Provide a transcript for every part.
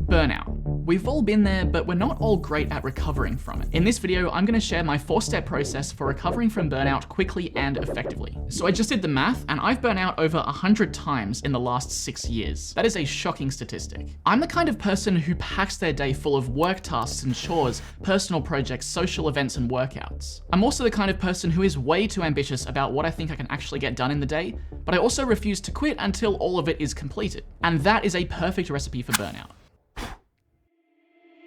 Burnout. We've all been there, but we're not all great at recovering from it. In this video, I'm gonna share my 4-step process for recovering from burnout quickly and effectively. So I just did the math, and I've burnt out over 100 times in the last 6 years. That is a shocking statistic. I'm the kind of person who packs their day full of work tasks and chores, personal projects, social events, and workouts. I'm also the kind of person who is way too ambitious about what I think I can actually get done in the day, but I also refuse to quit until all of it is completed. And that is a perfect recipe for burnout.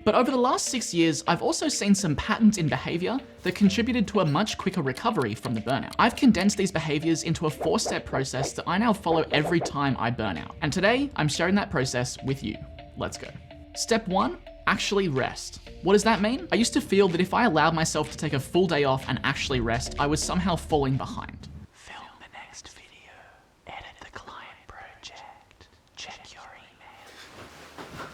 But over the last 6 years, I've also seen some patterns in behavior that contributed to a much quicker recovery from the burnout. I've condensed these behaviors into a 4-step process that I now follow every time I burn out. And today, I'm sharing that process with you. Let's go. Step 1, actually rest. What does that mean? I used to feel that if I allowed myself to take a full day off and actually rest, I was somehow falling behind. Film the next video, edit the client project, check your email.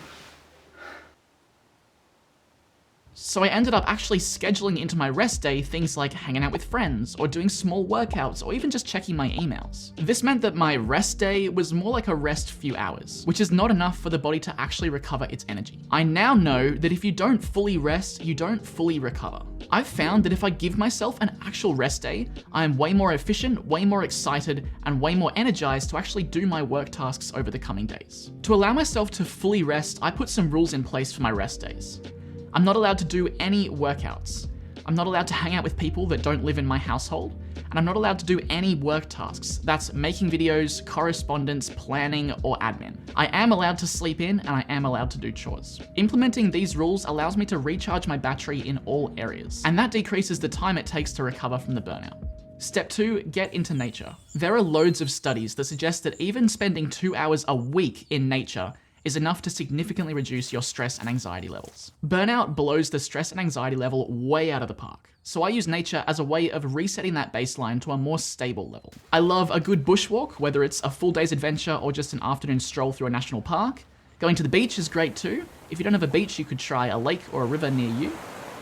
So I ended up actually scheduling into my rest day things like hanging out with friends, or doing small workouts, or even just checking my emails. This meant that my rest day was more like a rest few hours, which is not enough for the body to actually recover its energy. I now know that if you don't fully rest, you don't fully recover. I've found that if I give myself an actual rest day, I am way more efficient, way more excited, and way more energized to actually do my work tasks over the coming days. To allow myself to fully rest, I put some rules in place for my rest days. I'm not allowed to do any workouts. I'm not allowed to hang out with people that don't live in my household. And I'm not allowed to do any work tasks. That's making videos, correspondence, planning, or admin. I am allowed to sleep in, and I am allowed to do chores. Implementing these rules allows me to recharge my battery in all areas. And that decreases the time it takes to recover from the burnout. Step 2, get into nature. There are loads of studies that suggest that even spending 2 hours a week in nature is enough to significantly reduce your stress and anxiety levels. Burnout blows the stress and anxiety level way out of the park. So I use nature as a way of resetting that baseline to a more stable level. I love a good bushwalk, whether it's a full day's adventure or just an afternoon stroll through a national park. Going to the beach is great too. If you don't have a beach, you could try a lake or a river near you.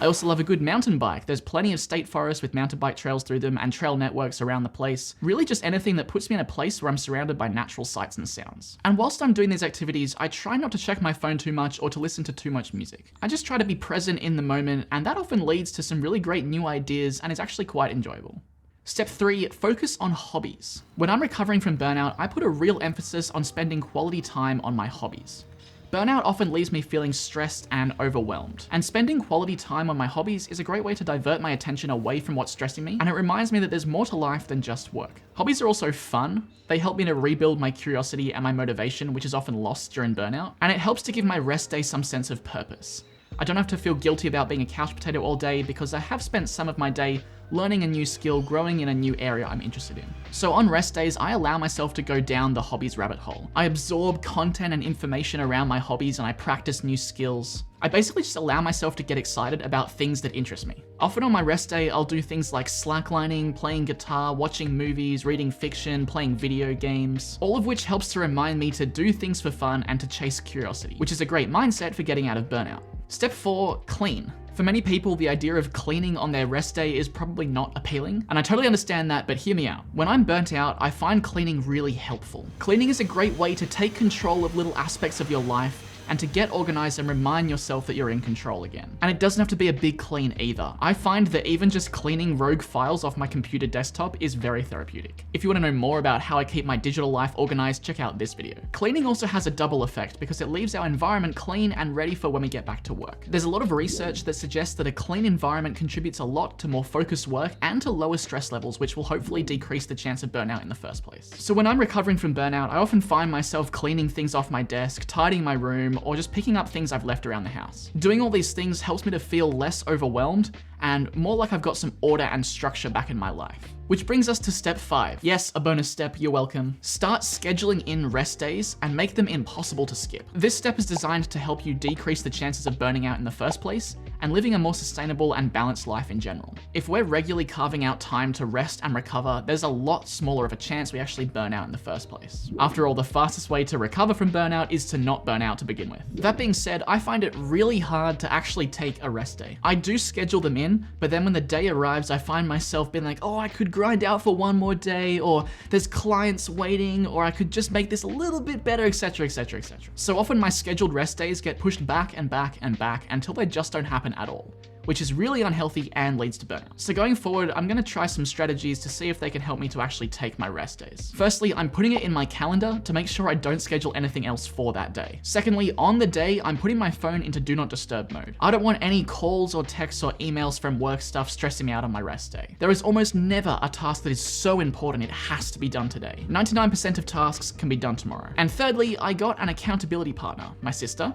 I also love a good mountain bike. There's plenty of state forests with mountain bike trails through them and trail networks around the place. Really just anything that puts me in a place where I'm surrounded by natural sights and sounds. And whilst I'm doing these activities, I try not to check my phone too much or to listen to too much music. I just try to be present in the moment, and that often leads to some really great new ideas and is actually quite enjoyable. Step 3, focus on hobbies. When I'm recovering from burnout, I put a real emphasis on spending quality time on my hobbies. Burnout often leaves me feeling stressed and overwhelmed, and spending quality time on my hobbies is a great way to divert my attention away from what's stressing me, and it reminds me that there's more to life than just work. Hobbies are also fun. They help me to rebuild my curiosity and my motivation, which is often lost during burnout, and it helps to give my rest day some sense of purpose. I don't have to feel guilty about being a couch potato all day because I have spent some of my day learning a new skill, growing in a new area I'm interested in. So on rest days, I allow myself to go down the hobbies rabbit hole. I absorb content and information around my hobbies, and I practice new skills. I basically just allow myself to get excited about things that interest me. Often on my rest day, I'll do things like slacklining, playing guitar, watching movies, reading fiction, playing video games, all of which helps to remind me to do things for fun and to chase curiosity, which is a great mindset for getting out of burnout. Step 4, clean. For many people, the idea of cleaning on their rest day is probably not appealing, and I totally understand that, but hear me out. When I'm burnt out, I find cleaning really helpful. Cleaning is a great way to take control of little aspects of your life and to get organized and remind yourself that you're in control again. And it doesn't have to be a big clean either. I find that even just cleaning rogue files off my computer desktop is very therapeutic. If you want to know more about how I keep my digital life organized, check out this video. Cleaning also has a double effect because it leaves our environment clean and ready for when we get back to work. There's a lot of research that suggests that a clean environment contributes a lot to more focused work and to lower stress levels, which will hopefully decrease the chance of burnout in the first place. So when I'm recovering from burnout, I often find myself cleaning things off my desk, tidying my room, or just picking up things I've left around the house. Doing all these things helps me to feel less overwhelmed and more like I've got some order and structure back in my life. Which brings us to step 5. Yes, a bonus step, you're welcome. Start scheduling in rest days and make them impossible to skip. This step is designed to help you decrease the chances of burning out in the first place and living a more sustainable and balanced life in general. If we're regularly carving out time to rest and recover, there's a lot smaller of a chance we actually burn out in the first place. After all, the fastest way to recover from burnout is to not burn out to begin with. That being said, I find it really hard to actually take a rest day. I do schedule them in, but then when the day arrives, I find myself being like, oh, I could grind out for one more day, or there's clients waiting, or I could just make this a little bit better, etc, etc, etc. So often my scheduled rest days get pushed back and back and back until they just don't happen at all, which is really unhealthy and leads to burnout. So going forward, I'm gonna try some strategies to see if they can help me to actually take my rest days. Firstly, I'm putting it in my calendar to make sure I don't schedule anything else for that day. Secondly, on the day, I'm putting my phone into do not disturb mode. I don't want any calls or texts or emails from work stuff stressing me out on my rest day. There is almost never a task that is so important it has to be done today. 99% of tasks can be done tomorrow. And thirdly, I got an accountability partner, my sister,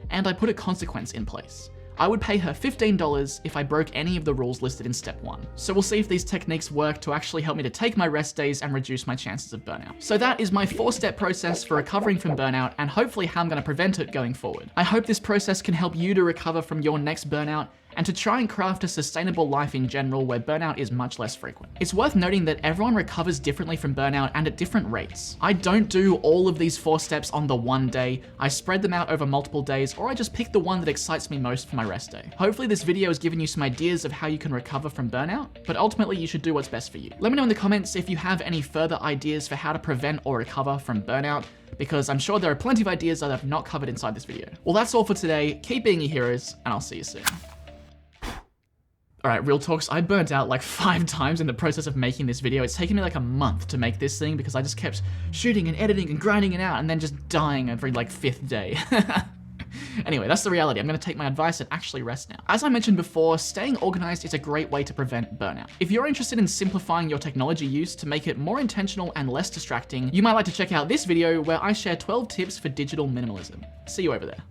and I put a consequence in place. I would pay her $15 if I broke any of the rules listed in step 1. So we'll see if these techniques work to actually help me to take my rest days and reduce my chances of burnout. So that is my 4-step process for recovering from burnout and hopefully how I'm going to prevent it going forward. I hope this process can help you to recover from your next burnout and to try and craft a sustainable life in general where burnout is much less frequent. It's worth noting that everyone recovers differently from burnout and at different rates. I don't do all of these 4 steps on the one day, I spread them out over multiple days, or I just pick the one that excites me most for my rest day. Hopefully this video has given you some ideas of how you can recover from burnout, but ultimately you should do what's best for you. Let me know in the comments if you have any further ideas for how to prevent or recover from burnout, because I'm sure there are plenty of ideas that I've not covered inside this video. Well, that's all for today. Keep being your heroes, and I'll see you soon. Alright, real talks, I burnt out like 5 times in the process of making this video. It's taken me like a month to make this thing because I just kept shooting and editing and grinding it out and then just dying every like 5th day. Anyway, that's the reality. I'm gonna take my advice and actually rest now. As I mentioned before, staying organized is a great way to prevent burnout. If you're interested in simplifying your technology use to make it more intentional and less distracting, you might like to check out this video where I share 12 tips for digital minimalism. See you over there.